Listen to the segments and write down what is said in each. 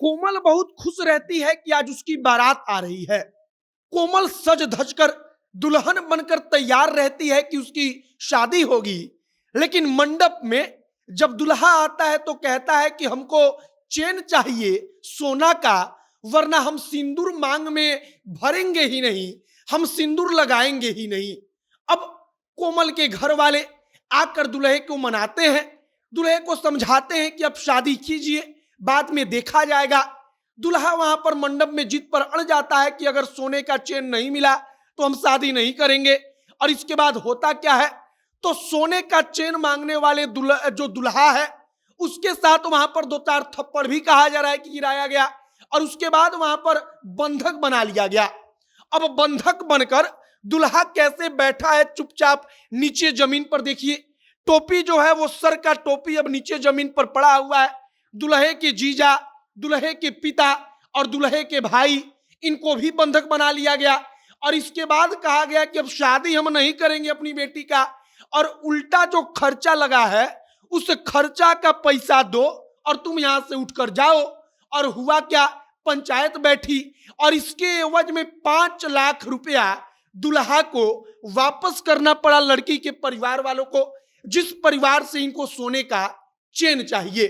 कोमल बहुत खुश रहती है कि आज उसकी बारात आ रही है। कोमल सज धज कर दुल्हन बनकर तैयार रहती है कि उसकी शादी होगी। लेकिन मंडप में जब दुल्हा आता है तो कहता है कि हमको चेन चाहिए सोना का, वरना हम सिंदूर मांग में भरेंगे ही नहीं, हम सिंदूर लगाएंगे ही नहीं। अब कोमल के घर वाले आकर दुल्हे को मनाते हैं, दुल्हे को समझाते हैं कि अब शादी कीजिए, बाद में देखा जाएगा। दुल्हा वहां पर मंडप में जिद पर अड़ जाता है कि अगर सोने का चेन नहीं मिला तो हम शादी नहीं करेंगे। और इसके बाद होता क्या है, तो सोने का चेन मांगने वाले जो दुल्हा है उसके साथ वहां पर 2-4 थप्पड़ भी कहा जा रहा है कि गिराया गया। और उसके बाद वहां पर बंधक बना लिया गया। अब बंधक बनकर दुल्हा कैसे बैठा है चुपचाप नीचे जमीन पर। देखिए टोपी जो है वो सर का टोपी अब नीचे जमीन पर पड़ा हुआ है। दुल्हे के जीजा, दुल्हे के पिता और दुल्हे के भाई, इनको भी बंधक बना लिया गया। और इसके बाद कहा गया कि अब शादी हम नहीं करेंगे अपनी बेटी का, और उल्टा जो खर्चा लगा है उस खर्चा का पैसा दो और तुम यहां से उठकर जाओ। और हुआ क्या, पंचायत बैठी और इसके एवज में 5 लाख रुपया दुल्हा को वापस करना पड़ा लड़की के परिवार वालों को, जिस परिवार से इनको सोने का चेन चाहिए।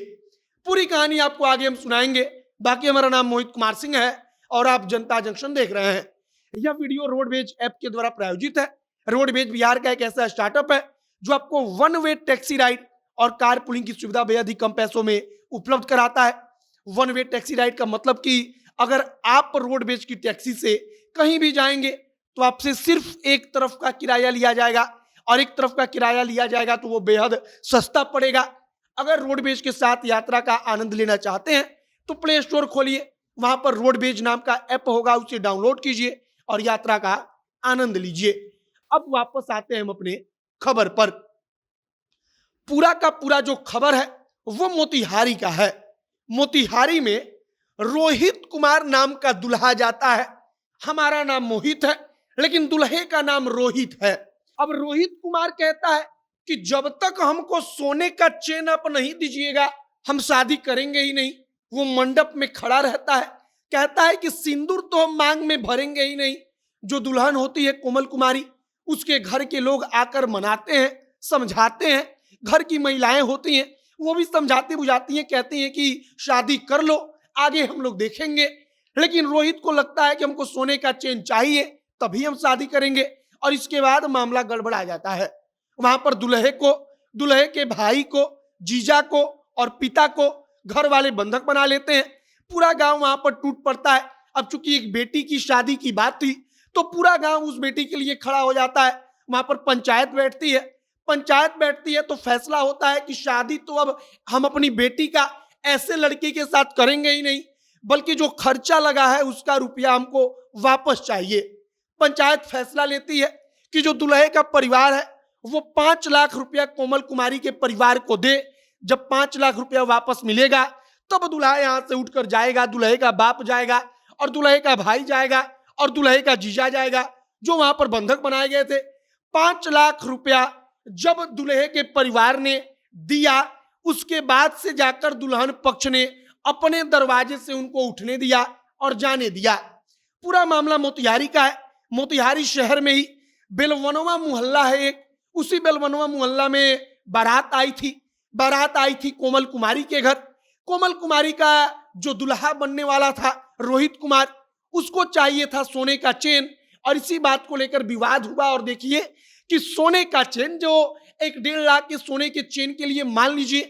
पूरी कहानी आपको आगे हम सुनाएंगे। बाकी हमारा नाम मोहित कुमार सिंह है और आप जनता जंक्शन देख रहे हैं। यह वीडियो रोडवेज ऐप के द्वारा प्रायोजित है। रोडवेज बिहार का एक ऐसा स्टार्टअप है जो आपको वन वे टैक्सी राइड और कार पुलिंग की सुविधा बेहद ही कम पैसों में उपलब्ध कराता है। वन वे टैक्सी राइड का मतलब कि अगर आप रोडवेज की टैक्सी से कहीं भी जाएंगे तो आपसे सिर्फ एक तरफ का किराया लिया जाएगा, और एक तरफ का किराया लिया जाएगा तो वो बेहद सस्ता पड़ेगा। अगर रोडवेज के साथ यात्रा का आनंद लेना चाहते हैं तो प्ले स्टोर खोलिए, वहां पर रोडवेज नाम का ऐप होगा, उसे डाउनलोड कीजिए और यात्रा का आनंद लीजिए। अब वापस आते हैं हम अपने खबर पर। पूरा का पूरा जो खबर है वो मोतिहारी का है। मोतिहारी में रोहित कुमार नाम का दुल्हा जाता है। हमारा नाम मोहित है लेकिन दुल्हे का नाम रोहित है। अब रोहित कुमार कहता है कि जब तक हमको सोने का चेन आप नहीं दीजिएगा हम शादी करेंगे ही नहीं। वो मंडप में खड़ा रहता है, कहता है कि सिंदूर तो हम मांग में भरेंगे ही नहीं। जो दुल्हन होती है कोमल कुमारी, उसके घर के लोग आकर मनाते हैं, समझाते हैं। घर की महिलाएं होती हैं वो भी समझाती बुझाती हैं, कहती हैं कि शादी कर लो, आगे हम लोग देखेंगे। लेकिन रोहित को लगता है कि हमको सोने का चेन चाहिए तभी हम शादी करेंगे। और इसके बाद मामला गड़बड़ा जाता है। वहां पर दुल्हे को, दुल्हे के भाई को, जीजा को और पिता को घर वाले बंधक बना लेते हैं। पूरा गांव वहां पर टूट पड़ता है। अब चूंकि एक बेटी की शादी की बात थी तो पूरा गांव उस बेटी के लिए खड़ा हो जाता है। वहां पर पंचायत बैठती है। पंचायत बैठती है तो फैसला होता है कि शादी तो अब हम अपनी बेटी का ऐसे लड़के के साथ करेंगे ही नहीं, बल्कि जो खर्चा लगा है उसका रुपया हमको वापस चाहिए। पंचायत फैसला लेती है कि जो दुल्हे का परिवार है वो 5 लाख रुपया कोमल कुमारी के परिवार को दे। जब 5 लाख रुपया वापस मिलेगा तब दुल्हा यहां से उठकर जाएगा, दुल्हे का बाप जाएगा और दुल्हे का भाई जाएगा और दुल्हे का जीजा जाएगा, जो वहां पर बंधक बनाए गए थे। 5 लाख रुपया जब दुल्हे के परिवार ने दिया, उसके बाद से जाकर दुल्हन पक्ष ने अपने दरवाजे से उनको उठने दिया और जाने दिया। पूरा मामला मोतिहारी का है। मोतिहारी शहर में ही बेलवनवा मोहल्ला है एक, उसी बेलवनवा मोहल्ला में बारात आई थी। बारात आई थी कोमल कुमारी के घर। कोमल कुमारी का जो दुल्हा बनने वाला था रोहित कुमार, उसको चाहिए था सोने का चेन, और इसी बात को लेकर विवाद हुआ। और देखिए कि सोने का चेन, जो 1-1.5 लाख के सोने के चेन के लिए मान लीजिए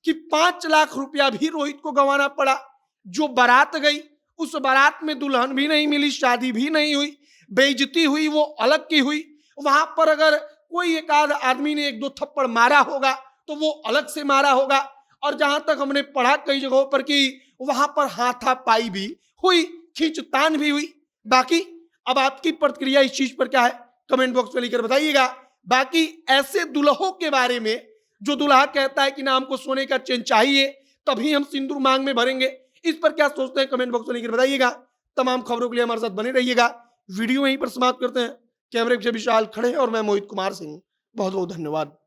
कि 5 लाख रुपया भी रोहित को गंवाना पड़ा। जो बारात गई उस बारात में दुल्हन भी नहीं मिली, शादी भी नहीं हुई, बेइज्जती हुई वो अलग की हुई। वहां पर अगर कोई एक आध आदमी ने 1-2 थप्पड़ मारा होगा तो वो अलग से मारा होगा। और जहां तक हमने पढ़ा कई जगहों पर कि वहां पर हाथापाई भी हुई, खींचतान भी हुई। बाकी अब आपकी प्रतिक्रिया इस चीज पर क्या है कमेंट बॉक्स में लिखकर बताइएगा। बाकी ऐसे दुल्हों के बारे में जो दुल्हा कहता है कि ना हमको सोने का चेन चाहिए तभी हम सिंदूर मांग में भरेंगे, इस पर क्या सोचते हैं कमेंट बॉक्स में लिखकर बताइएगा। तमाम खबरों के लिए हमारे साथ बने रहिएगा। वीडियो यहीं पर समाप्त करते हैं। कैमरे के विशाल खड़े और मैं मोहित कुमार सिंह, बहुत बहुत धन्यवाद।